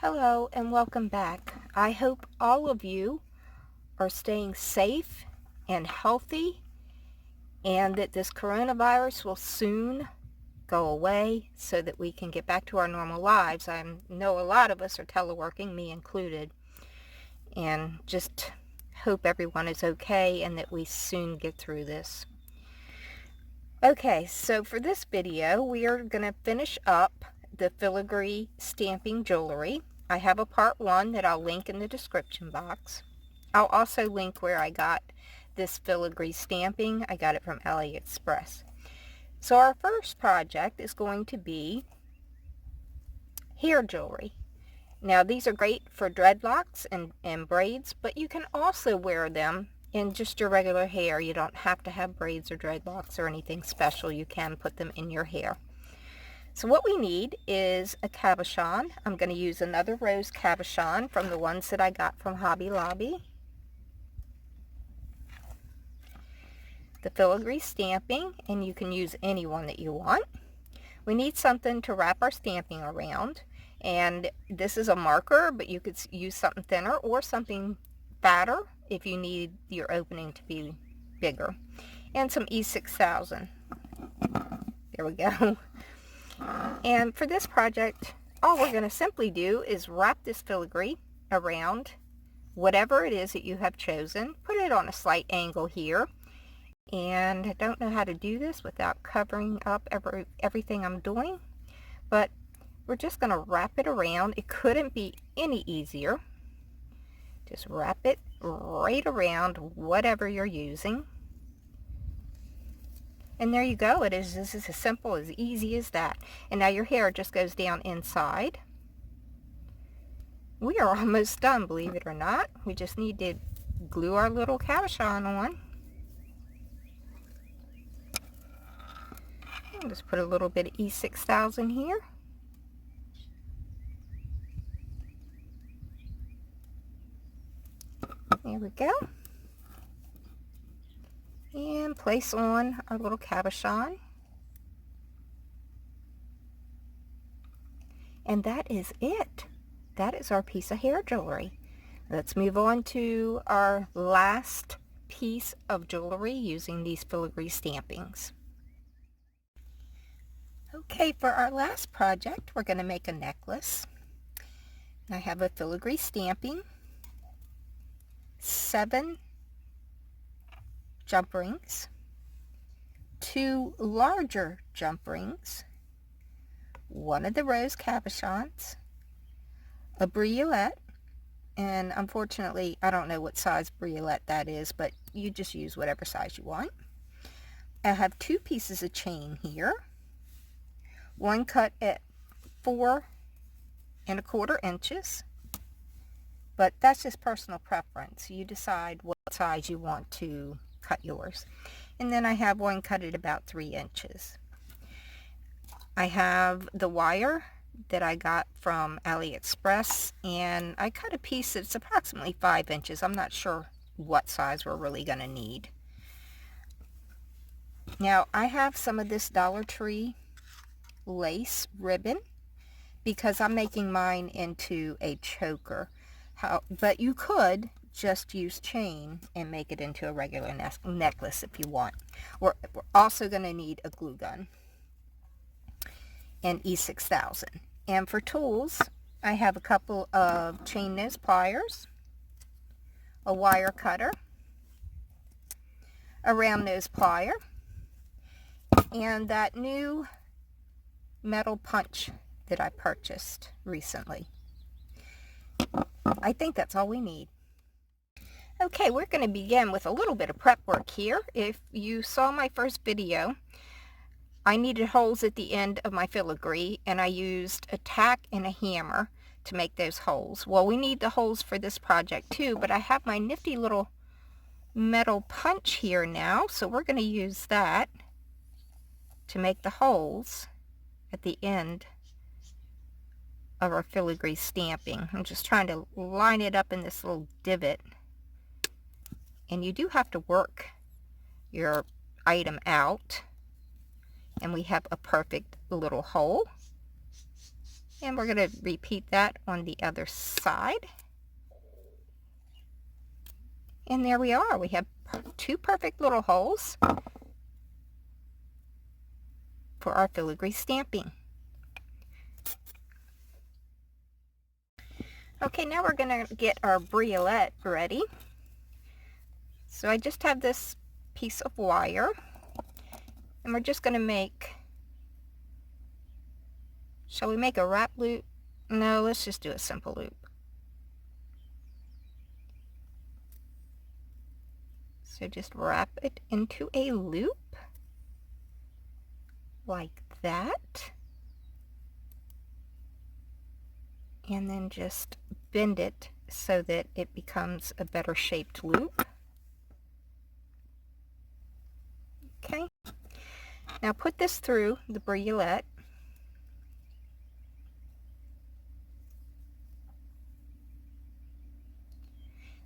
Hello and welcome back. I hope all of you are staying safe and healthy and that this coronavirus will soon go away so that we can get back to our normal lives. I know a lot of us are teleworking, me included, and just hope everyone is okay and that we soon get through this. Okay, so for this video, we are going to finish up the filigree stamping jewelry. I have a part 1 that I'll link in the description box. I'll also link where I got this filigree stamping. I got it from AliExpress. So our first project is going to be hair jewelry. Now these are great for dreadlocks and braids, but you can also wear them in just your regular hair. You don't have to have braids or dreadlocks or anything special. You can put them in your hair. So what we need is a cabochon. I'm going to use another rose cabochon from the ones that I got from Hobby Lobby. The filigree stamping, and you can use any one that you want. We need something to wrap our stamping around, and this is a marker, but you could use something thinner or something fatter if you need your opening to be bigger. And some E6000. There we go. And for this project, all we're going to simply do is wrap this filigree around whatever it is that you have chosen. Put it on a slight angle here. And I don't know how to do this without covering up everything I'm doing. But we're just going to wrap it around. It couldn't be any easier. Just wrap it right around whatever you're using. And there you go. This is as simple, as easy as that. And now your hair just goes down inside. We are almost done, believe it or not. We just need to glue our little cabochon on. I'll just put a little bit of E6000 here. There we go. And place on our little cabochon. And that is it. That is our piece of hair jewelry. Let's move on to our last piece of jewelry using these filigree stampings. Okay, for our last project, we're going to make a necklace. I have a filigree stamping, 7 jump rings, 2 larger jump rings, 1 of the rose cabochons, a briolette, and unfortunately I don't know what size briolette that is, but you just use whatever size you want. I have 2 pieces of chain here, one cut at 4¼ inches, but that's just personal preference. You decide what size you want to cut yours. And then I have one cut at about 3 inches. I have the wire that I got from AliExpress, and I cut a piece that's approximately 5 inches. I'm not sure what size we're really going to need. Now I have some of this Dollar Tree lace ribbon because I'm making mine into a choker. But you could just use chain and make it into a regular necklace if you want. We're also going to need a glue gun and E6000. And for tools, I have a couple of chain nose pliers, a wire cutter, a round nose plier, and that new metal punch that I purchased recently. I think that's all we need. Okay, we're going to begin with a little bit of prep work here. If you saw my first video, I needed holes at the end of my filigree, and I used a tack and a hammer to make those holes. Well, we need the holes for this project too, but I have my nifty little metal punch here now, so we're going to use that to make the holes at the end of our filigree stamping. I'm just trying to line it up in this little divot. And you do have to work your item out. And we have a perfect little hole. And we're going to repeat that on the other side. And there we are. We have two perfect little holes for our filigree stamping. Okay, now we're going to get our briolette ready. So I just have this piece of wire, and we're just going to make, shall we make a wrap loop? No, let's just do a simple loop. So just wrap it into a loop like that, and then just bend it so that it becomes a better shaped loop. Okay, now put this through the briolette.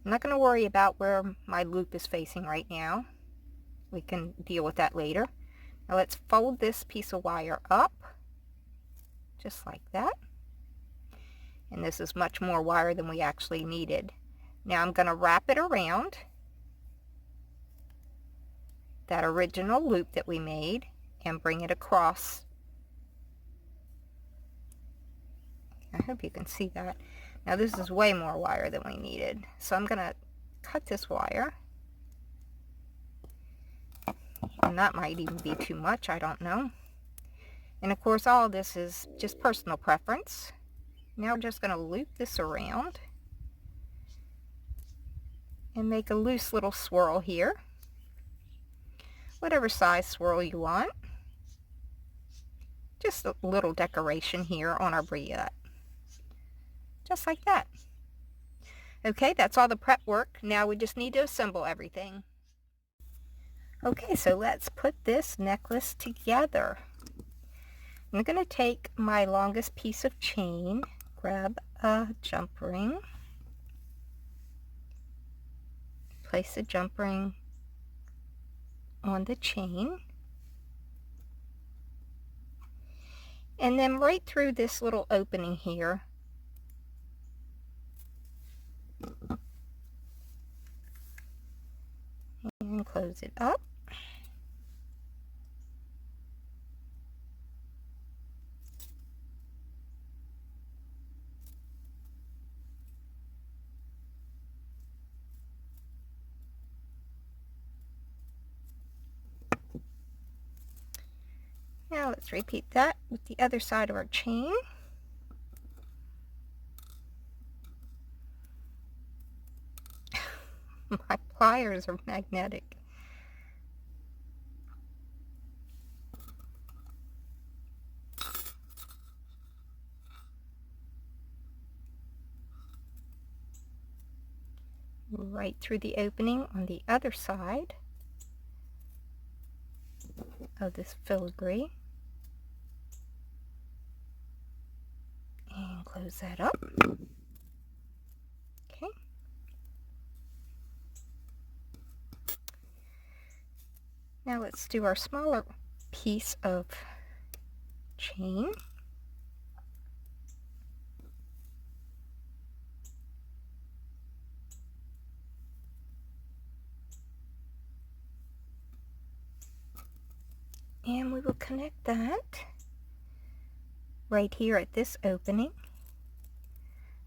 I'm not going to worry about where my loop is facing right now. We can deal with that later. Now let's fold this piece of wire up, just like that. And this is much more wire than we actually needed. Now I'm going to wrap it around that original loop that we made and bring it across. I hope you can see that. Now this is way more wire than we needed. So I'm going to cut this wire. And that might even be too much, I don't know. And of course all of this is just personal preference. Now we're just going to loop this around and make a loose little swirl here. Whatever size swirl you want. Just a little decoration here on our briolette. Just like that. Okay, that's all the prep work. Now we just need to assemble everything. Okay, so let's put this necklace together. I'm going to take my longest piece of chain, grab a jump ring, place the jump ring on the chain, and then right through this little opening here, and close it up. Now let's repeat that with the other side of our chain. My pliers are magnetic. Right through the opening on the other side of this filigree. And close that up. Okay. Now let's do our smaller piece of chain. And we will connect that right here at this opening,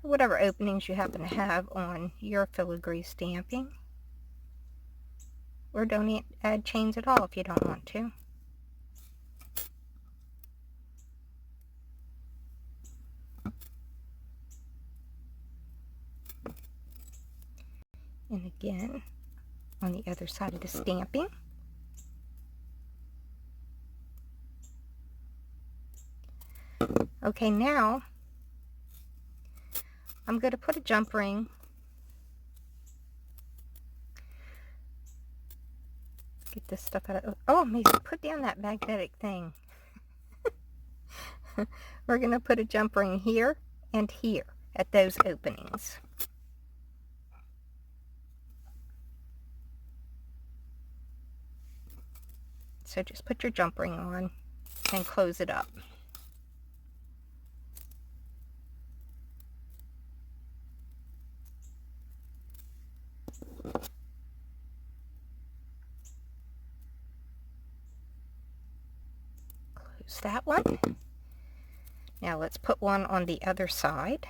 whatever openings you happen to have on your filigree stamping, or don't add chains at all if you don't want to. And again on the other side of the stamping. Okay, now I'm going to put a jump ring get this stuff out of, oh Macy, put down that magnetic thing. We're going to put a jump ring here and here at those openings. So just put your jump ring on and close it up. Close that one. Now let's put one on the other side.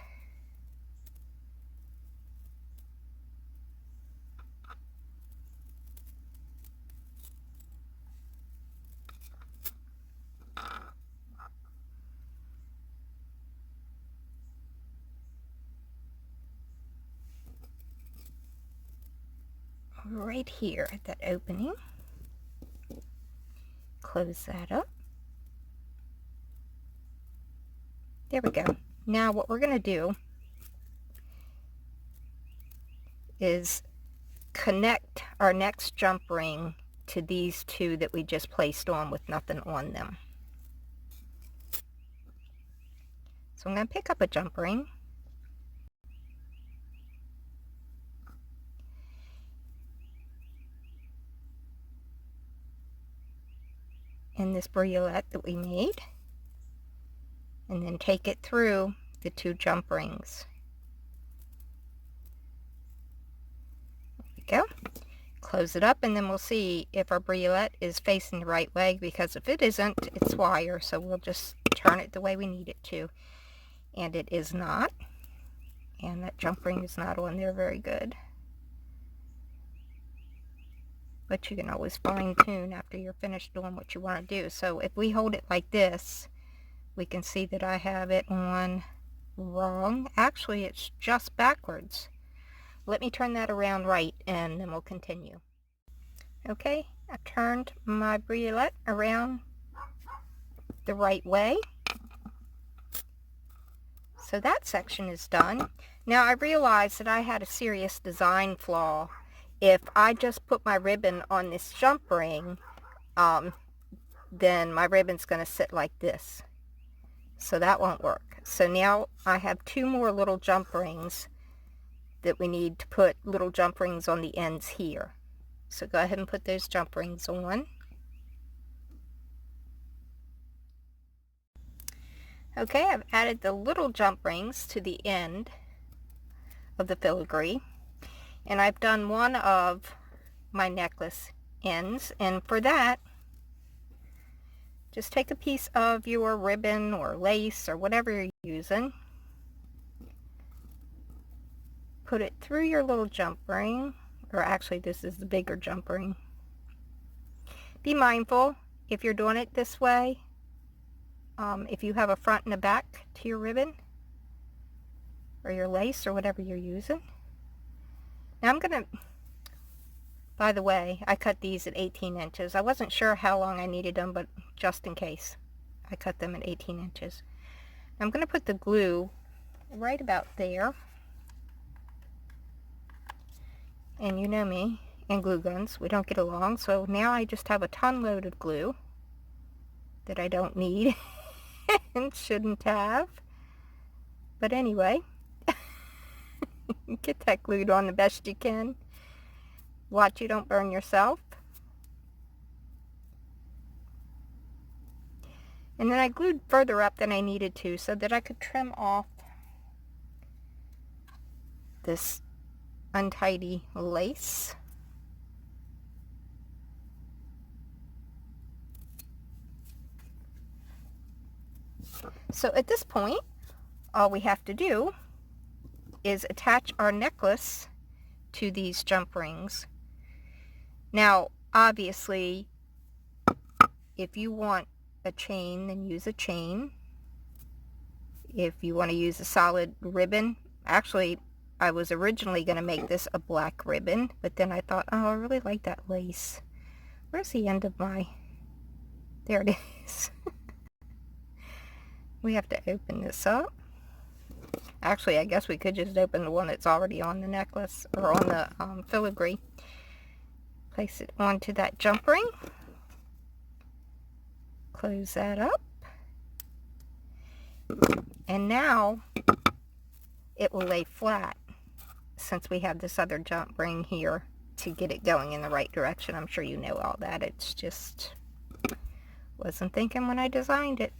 Right here at that opening. Close that up. There we go. Now what we're going to do is connect our next jump ring to these two that we just placed on with nothing on them. So I'm going to pick up a jump ring. And this briolette that we made, and then take it through the two jump rings. There we go. Close it up, and then we'll see if our briolette is facing the right way, because if it isn't, it's wire, so we'll just turn it the way we need it to. And it is not, and that jump ring is not on there very good. But you can always fine tune after you're finished doing what you want to do. So if we hold it like this, we can see that I have it on wrong. Actually, it's just backwards. Let me turn that around right, and then we'll continue. Okay, I turned my briolette around the right way. So that section is done. Now I realized that I had a serious design flaw. If I just put my ribbon on this jump ring, then my ribbon's going to sit like this. So that won't work. So now I have two more little jump rings that we need to put little jump rings on the ends here. So go ahead and put those jump rings on. Okay, I've added the little jump rings to the end of the filigree. And I've done one of my necklace ends, and for that, just take a piece of your ribbon or lace or whatever you're using, put it through your little jump ring, or actually this is the bigger jump ring. Be mindful if you're doing it this way, if you have a front and a back to your ribbon or your lace or whatever you're using. Now I'm going to, by the way, I cut these at 18 inches. I wasn't sure how long I needed them, but just in case, I cut them at 18 inches. I'm going to put the glue right about there. And you know me and glue guns, we don't get along. So now I just have a ton load of glue that I don't need and shouldn't have. But anyway. Get that glued on the best you can. Watch you don't burn yourself. And then I glued further up than I needed to so that I could trim off this untidy lace. So at this point, all we have to do is attach our necklace to these jump rings. Now, obviously, if you want a chain, then use a chain. If you want to use a solid ribbon, actually, I was originally going to make this a black ribbon, but then I thought, oh, I really like that lace. Where's the end of my... There it is. We have to open this up. Actually, I guess we could just open the one that's already on the necklace, or on the filigree. Place it onto that jump ring. Close that up. And now it will lay flat, since we have this other jump ring here to get it going in the right direction. I'm sure you know all that. It's just, wasn't thinking when I designed it.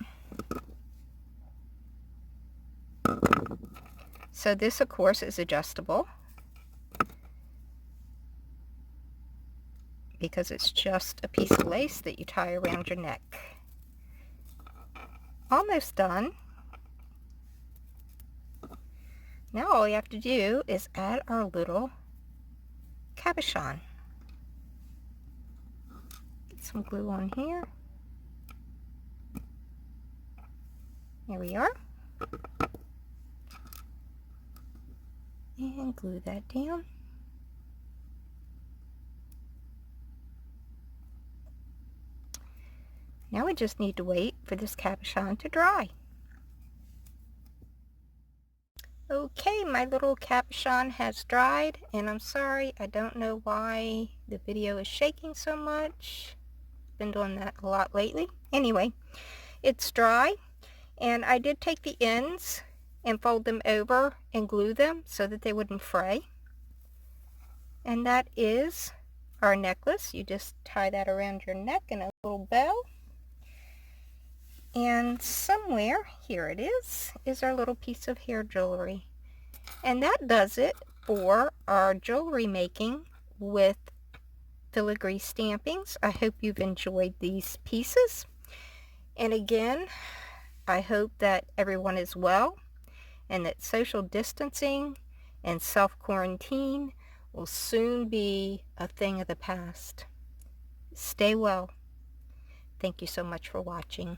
So this, of course, is adjustable because it's just a piece of lace that you tie around your neck. almost done. Now all we have to do is add our little cabochon. Get some glue on here. There we are. And glue that down. Now we just need to wait for this cabochon to dry. Okay, my little cabochon has dried, and I'm sorry, I don't know why the video is shaking so much. Been doing that a lot lately. Anyway, it's dry, and I did take the ends and fold them over and glue them so that they wouldn't fray. And that is our necklace. You just tie that around your neck in a little bow. And somewhere, here it is our little piece of hair jewelry. And that does it for our jewelry making with filigree stampings. I hope you've enjoyed these pieces. And again, I hope that everyone is well and that social distancing and self-quarantine will soon be a thing of the past. Stay well. Thank you so much for watching.